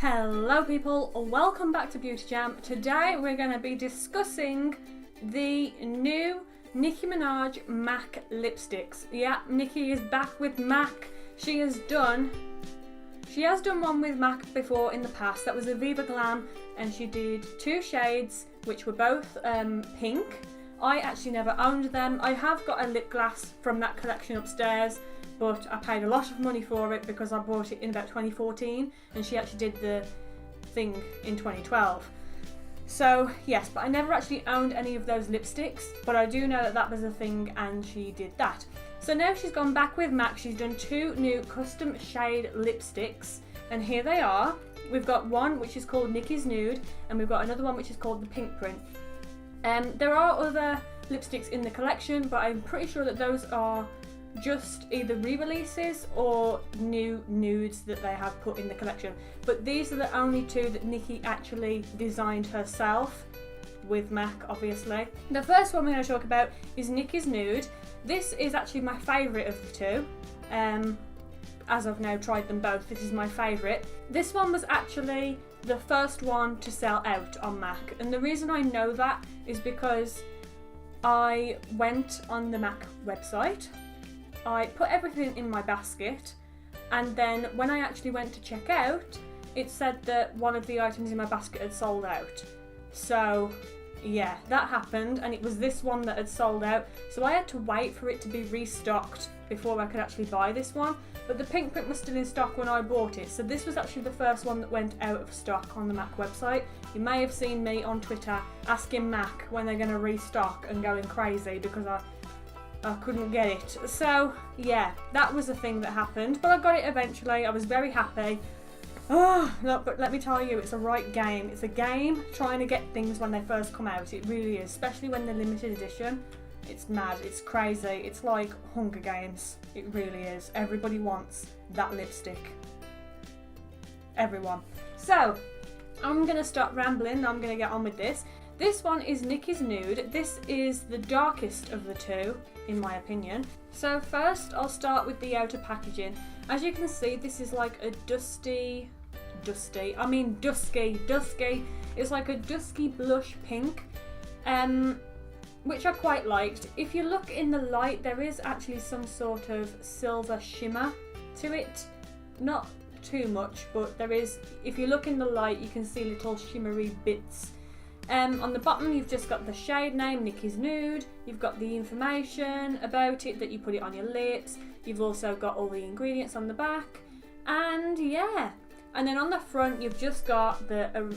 Hello people, welcome back to Beauty Jam. Today we're going to be discussing the new Nicki Minaj MAC lipsticks. Yeah, Nicki is back with MAC. She has done one with MAC before in the past. That was a Viva Glam, and she did two shades which were both pink. I actually never owned them. I have got a lip gloss from that collection upstairs, but I paid a lot of money for it because I bought it in about 2014 and she actually did the thing in 2012. So yes, but I never actually owned any of those lipsticks, but I do know that that was a thing and she did that. So now she's gone back with MAC. She's done two new custom shade lipsticks, and here they are. We've got one which is called Nicki's Nude, and we've got another one which is called the Pinkprint. There are other lipsticks in the collection, but I'm pretty sure that those are just either re-releases or new nudes that they have put in the collection. But these are the only two that Nicki actually designed herself with MAC, obviously. The first one we're going to talk about is Nicki's Nude. This is actually my favourite of the two. As I've now tried them both, this is my favourite. This one was actually the first one to sell out on MAC, and the reason I know that is because I went on the MAC website, I put everything in my basket, and then when I actually went to check out, it said that one of the items in my basket had sold out. So yeah, that happened, and it was this one that had sold out, so I had to wait for it to be restocked before I could actually buy this one. But the Pinkprint was still in stock when I bought it, so this was actually the first one that went out of stock on the MAC website. You may have seen me on Twitter asking MAC when they're going to restock and going crazy because I couldn't get it. So yeah, that was a thing that happened, but I got it eventually. I was very happy. Oh, look, but let me tell you, it's a right game. It's a game trying to get things when they first come out. It really is, especially when they're limited edition. It's mad, it's crazy. It's like Hunger Games. It really is. Everybody wants that lipstick. Everyone. So I'm gonna stop rambling. I'm gonna get on with this. This one is Nicki's Nude. This is the darkest of the two, in my opinion. So first I'll start with the outer packaging. As you can see, this is like a dusky. It's like a dusky blush pink, which I quite liked. If you look in the light, there is actually some sort of silver shimmer to it. Not too much, but there is. If you look in the light, you can see little shimmery bits. On the bottom you've just got the shade name, Nicki's Nude. You've got the information about it, that you put it on your lips. You've also got all the ingredients on the back, and yeah. And then on the front you've just got the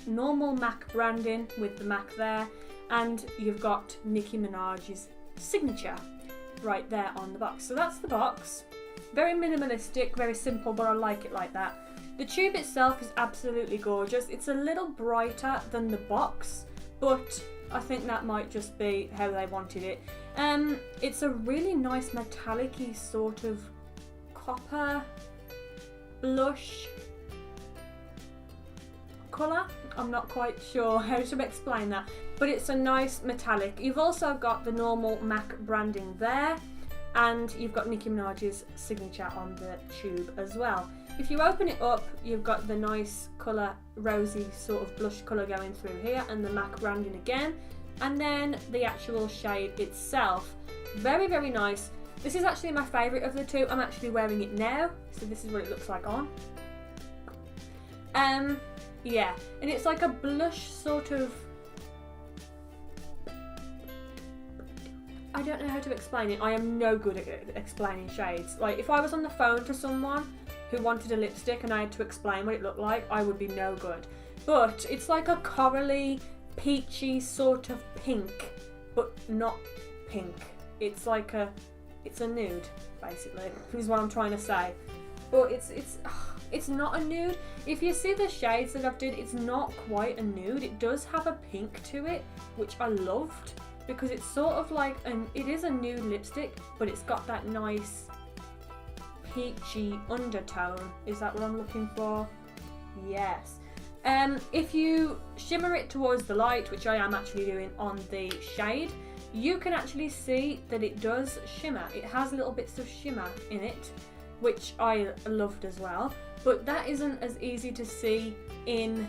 normal MAC branding with the MAC there, and you've got Nicki Minaj's signature right there on the box. So that's the box. Very minimalistic, very simple, but I like it like that. The tube itself is absolutely gorgeous. It's a little brighter than the box, but I think that might just be how they wanted it. It's a really nice metallic-y sort of copper blush colour. I'm not quite sure how to explain that, but it's a nice metallic. You've also got the normal MAC branding there, and you've got Nicki Minaj's signature on the tube as well. If you open it up, you've got the nice colour, rosy sort of blush colour going through here, and the MAC branding again, and then the actual shade itself. Very, very nice. This is actually my favourite of the two. I'm actually wearing it now, so this is what it looks like on. Yeah, and it's like a blush sort of, I don't know how to explain it. I am no good at explaining shades. Like, if I was on the phone to someone who wanted a lipstick and I had to explain what it looked like, I would be no good. But it's like a corally, peachy sort of pink, but not pink. It's like it's a nude, basically, is what I'm trying to say. But it's not a nude. If you see the shades that I've did, it's not quite a nude. It does have a pink to it, which I loved, because it's sort of like it is a nude lipstick, but it's got that nice peachy undertone. Is that what I'm looking for? Yes. If you shimmer it towards the light, which I am actually doing on the shade, you can actually see that it does shimmer. It has little bits of shimmer in it. which I loved as well, but that isn't as easy to see in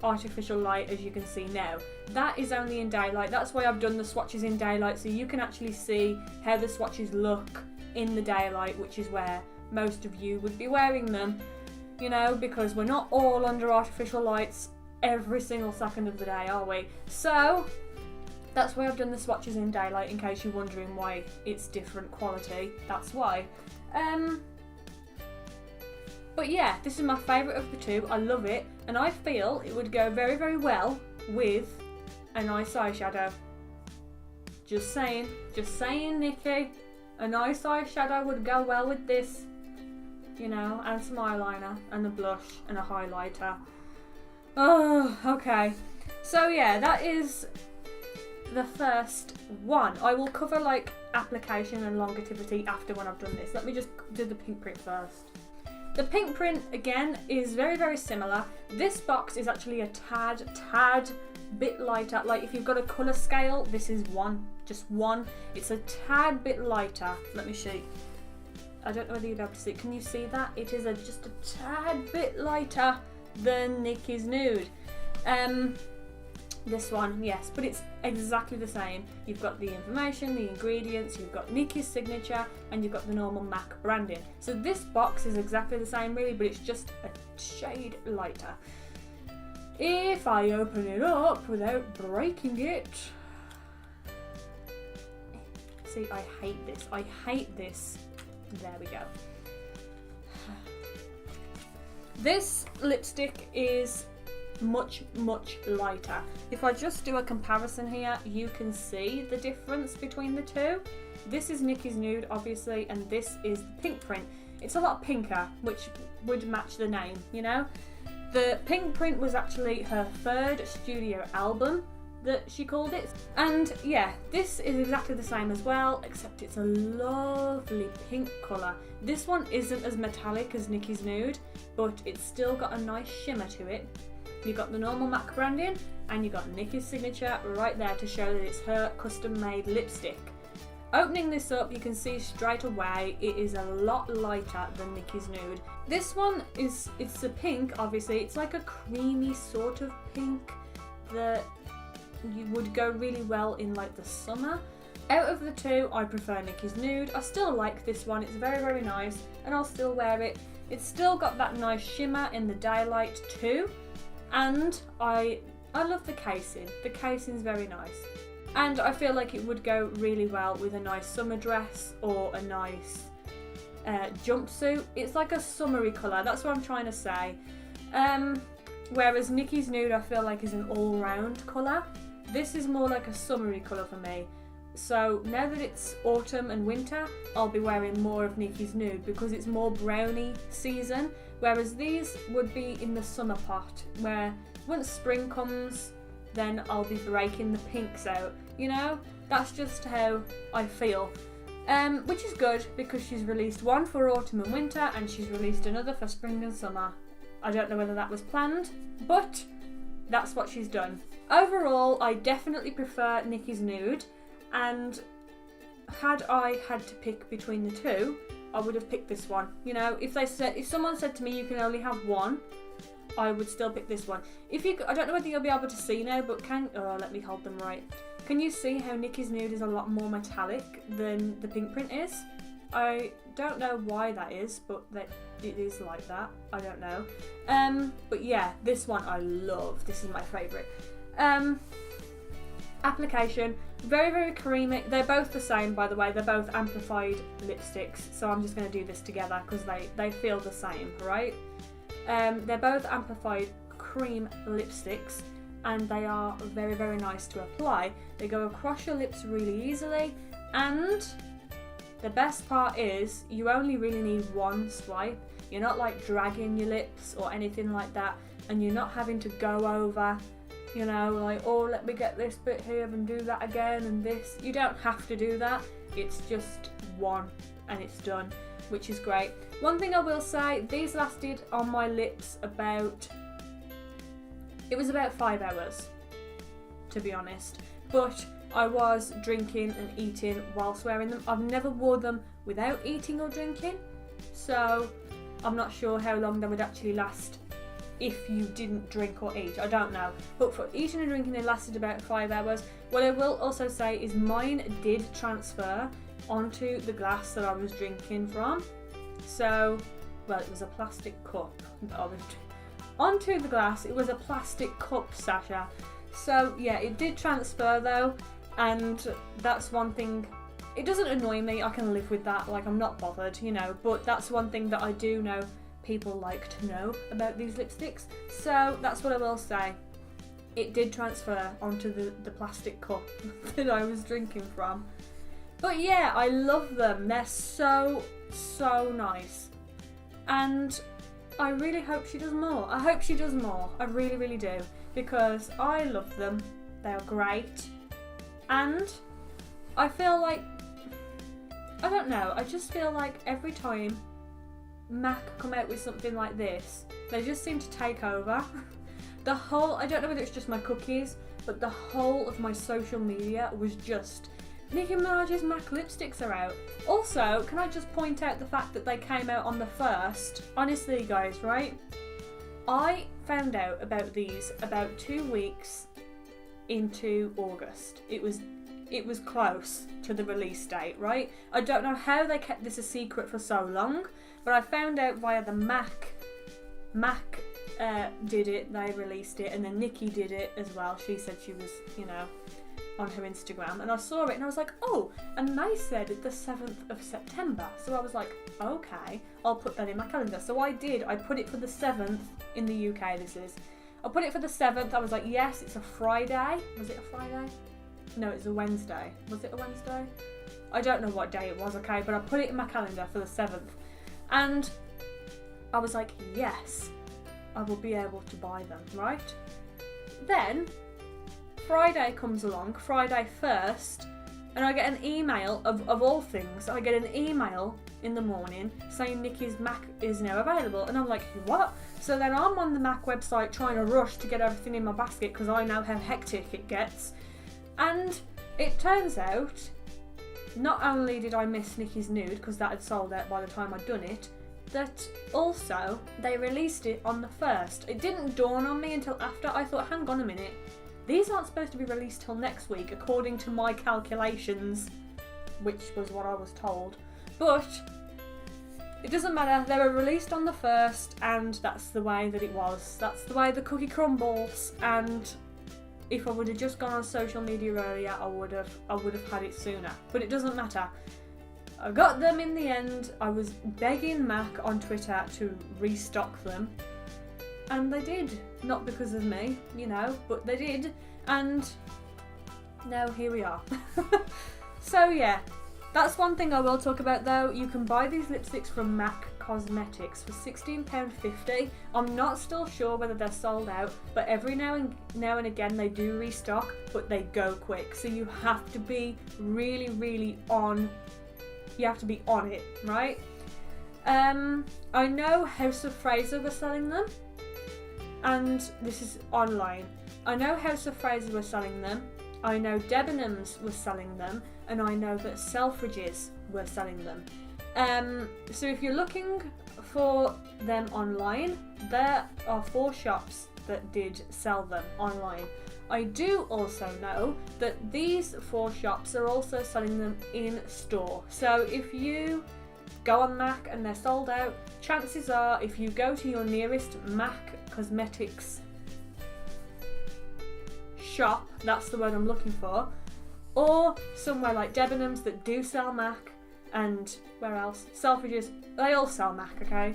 artificial light as you can see now. That is only in daylight. That's why I've done the swatches in daylight, so you can actually see how the swatches look in the daylight, which is where most of you would be wearing them, you know, because we're not all under artificial lights every single second of the day, are we? So that's why I've done the swatches in daylight, in case you're wondering why it's different quality. That's why. But yeah, this is my favourite of the two. I love it, and I feel it would go very, very well with a nice eyeshadow. Just saying, Nicki. A nice eyeshadow would go well with this, you know, and some eyeliner, and a blush, and a highlighter. Oh, okay. So yeah, that is the first one. I will cover like application and longevity after when I've done this. Let me just do the Pinkprint first. The Pinkprint, again, is very, very similar. This box is actually a tad bit lighter. Like if you've got a colour scale, this is one, just one. It's a tad bit lighter. Let me show you. I don't know whether you'd be able to see. Can you see that? It is just a tad bit lighter than Nicki's Nude. This one, yes, but it's exactly the same. You've got the information, the ingredients, you've got Nicki's signature, and you've got the normal MAC branding. So this box is exactly the same really, but it's just a shade lighter. If I open it up without breaking it... See, I hate this. I hate this. There we go. This lipstick is much lighter. If I just do a comparison here, you can see the difference between the two. This is Nicki's Nude, obviously, and this is the Pinkprint. It's a lot pinker, which would match the name, you know? The Pinkprint was actually her third studio album that she called it. And yeah, this is exactly the same as well, except it's a lovely pink colour. This one isn't as metallic as Nicki's Nude, but it's still got a nice shimmer to it. You've got the normal MAC branding, and you've got Nicki's signature right there to show that it's her custom made lipstick. Opening this up, you can see straight away it is a lot lighter than Nicki's Nude. This one it's a pink, obviously. It's like a creamy sort of pink that you would go really well in like the summer. Out of the two, I prefer Nicki's Nude. I still like this one. It's very, very nice, and I'll still wear it. It's still got that nice shimmer in the daylight too. And I love the casing. The casing's very nice. And I feel like it would go really well with a nice summer dress or a nice jumpsuit. It's like a summery colour, that's what I'm trying to say. Whereas Nicki's Nude I feel like is an all-round colour. This is more like a summery colour for me. So now that it's autumn and winter, I'll be wearing more of Nicki's Nude because it's more brownie season. Whereas these would be in the summer pot, where once spring comes, then I'll be breaking the pinks out. You know, that's just how I feel. Which is good because she's released one for autumn and winter, and she's released another for spring and summer. I don't know whether that was planned, but that's what she's done. Overall, I definitely prefer Nicki's Nude, and had I had to pick between the two, I would have picked this one. You know, if someone said to me you can only have one, I would still pick this one. I don't know whether you'll be able to see now, but let me hold them right. Can you see how Nicki's Nude is a lot more metallic than the Pinkprint is? I don't know why that is, but it is like that. I don't know. But yeah, this one I love. This is my favourite. Application, very, very creamy. They're both the same, by the way. They're both amplified lipsticks, so I'm just going to do this together because they feel the same, right? They're both amplified cream lipsticks, and they are very, very nice to apply. They go across your lips really easily, and the best part is you only really need one swipe. You're not like dragging your lips or anything like that, and you're not having to go over, you know, like, oh, let me get this bit here and do that again and this. You don't have to do that. It's just one and it's done, which is great. One thing I will say, these lasted on my lips about 5 hours, to be honest. But I was drinking and eating whilst wearing them. I've never wore them without eating or drinking. so I'm not sure how long they would actually last if you didn't drink or eat. I don't know, but for eating and drinking it lasted about 5 hours. What I will also say is mine did transfer onto the glass that I was drinking from. So, well, it was a plastic cup that I was onto the glass. It was a plastic cup, Sacha. So yeah, it did transfer though, and that's one thing. It doesn't annoy me, I can live with that, like I'm not bothered, you know, but that's one thing that I do know people like to know about these lipsticks. So that's what I will say. It did transfer onto the plastic cup that I was drinking from. But yeah, I love them. They're so nice. And I really hope she does more. I hope she does more. I really, really do. Because I love them. They are great. And I feel like, I don't know, I just feel like every time MAC come out with something like this, they just seem to take over. The whole, I don't know whether it's just my cookies, but the whole of my social media was just, Nicki Minaj's MAC lipsticks are out. Also, can I just point out the fact that they came out on the 1st? Honestly guys, right? I found out about these about 2 weeks into August. It was close to the release date, right? I don't know how they kept this a secret for so long, but I found out via the MAC did it, they released it, and then Nicki did it as well. She said she was, you know, on her Instagram, and I saw it and I was like, oh, and they said the 7th of September. So I was like, okay, I'll put that in my calendar. So I did, I put it for the 7th in the UK, this is. I put it for the 7th, I was like, yes, it's a Friday. Was it a Friday? No, it's a Wednesday. Was it a Wednesday? I don't know what day it was, okay, but I put it in my calendar for the 7th. And I was like, yes, I will be able to buy them, right? Then Friday comes along, Friday 1st, and I get an email, of all things, I get an email in the morning saying Nicki's MAC is now available. And I'm like, what? So then I'm on the MAC website trying to rush to get everything in my basket because I know how hectic it gets. And it turns out, not only did I miss Nicki's Nude because that had sold out by the time I'd done it, that also they released it on the 1st. It didn't dawn on me until after. I thought, hang on a minute, these aren't supposed to be released till next week according to my calculations, which was what I was told. But it doesn't matter, they were released on the 1st and that's the way that it was. That's the way the cookie crumbles, and if I would have just gone on social media earlier, I would have had it sooner. But it doesn't matter. I got them in the end. I was begging MAC on Twitter to restock them, and they did. Not because of me, you know, but they did. And now here we are. So yeah, that's one thing I will talk about though. You can buy these lipsticks from MAC Cosmetics for £16.50. I'm not still sure whether they're sold out, but every now and again they do restock, but they go quick. So you have to be really on. You have to be on it, right? I know House of Fraser were selling them, and this is online. I know House of Fraser were selling them. I know Debenhams was selling them, and I know that Selfridges were selling them. So if you're looking for them online, there are 4 shops that did sell them online. I do also know that these 4 shops are also selling them in store. So if you go on MAC and they're sold out, chances are if you go to your nearest MAC Cosmetics shop, that's the word I'm looking for, or somewhere like Debenhams that do sell MAC, and where else? Selfridges, they all sell MAC, okay?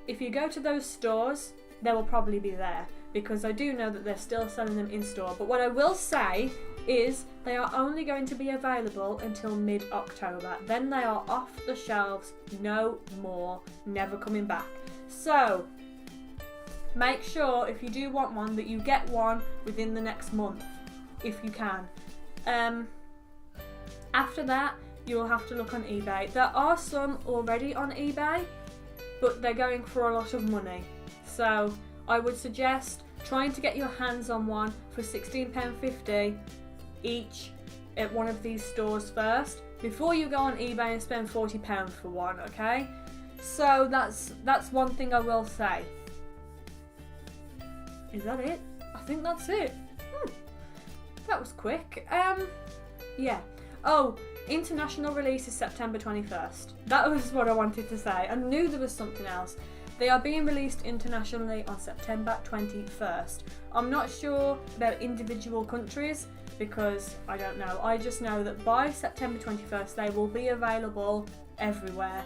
If you go to those stores, they will probably be there, because I do know that they're still selling them in store. But what I will say is they are only going to be available until mid-October. Then they are off the shelves, no more, never coming back. So make sure if you do want one that you get one within the next month, if you can. After that, you'll have to look on eBay. There are some already on eBay, but they're going for a lot of money. So I would suggest trying to get your hands on one for £16.50 each at one of these stores first, before you go on eBay and spend £40 for one, okay? So that's one thing I will say. Is that it? I think that's it. That was quick. Yeah. Oh, international release is September 21st. That was what I wanted to say. I knew there was something else. They are being released internationally on September 21st. I'm not sure about individual countries because I don't know. I just know that by September 21st they will be available everywhere.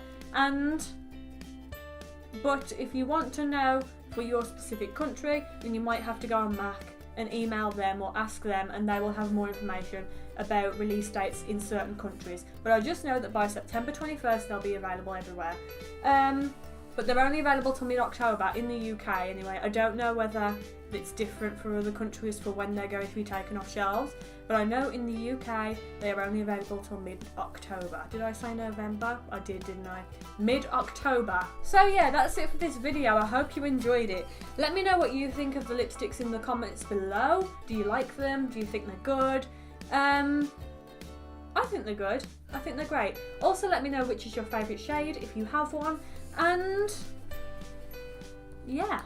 But if you want to know for your specific country, then you might have to go on MAC and email them or ask them, and they will have more information about release dates in certain countries. But I just know that by September 21st they'll be available everywhere. But they're only available till mid-October in the UK anyway. I don't know whether it's different for other countries for when they're going to be taken off shelves, but I know in the UK they are only available till mid-October. Did I say November? I did, didn't I? Mid-October. So yeah, that's it for this video. I hope you enjoyed it. Let me know what you think of the lipsticks in the comments below. Do you like them? Do you think they're good? I think they're good. I think they're great. Also let me know which is your favourite shade if you have one. And yeah.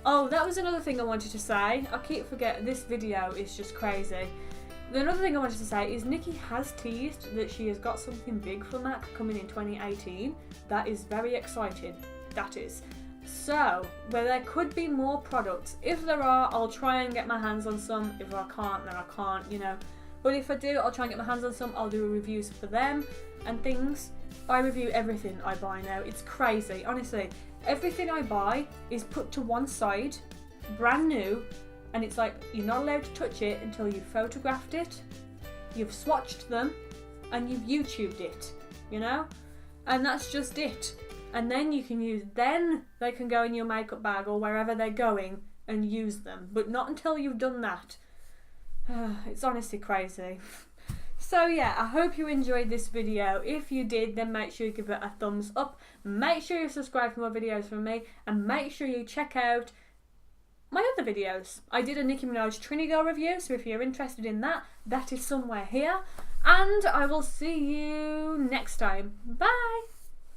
Oh, that was another thing I wanted to say. I keep forgetting, this video is just crazy. Another thing I wanted to say is Nicki has teased that she has got something big for MAC coming in 2018. That is very exciting. That is. So, where there could be more products. If there are, I'll try and get my hands on some. If I can't, then I can't, you know. But if I do, I'll try and get my hands on some. I'll do reviews for them and things. I review everything I buy now. It's crazy, honestly. Everything I buy is put to one side, brand new, and it's like you're not allowed to touch it until you've photographed it, you've swatched them, and you've YouTubed it, you know? And that's just it. And then you can use, then they can go in your makeup bag or wherever they're going and use them. But not until you've done that. It's honestly crazy. So yeah, I hope you enjoyed this video. If you did, then make sure you give it a thumbs up. Make sure you subscribe for more videos from me. And make sure you check out my other videos. I did a Nicki Minaj Trini Girl review, so if you're interested in that, that is somewhere here. And I will see you next time. Bye!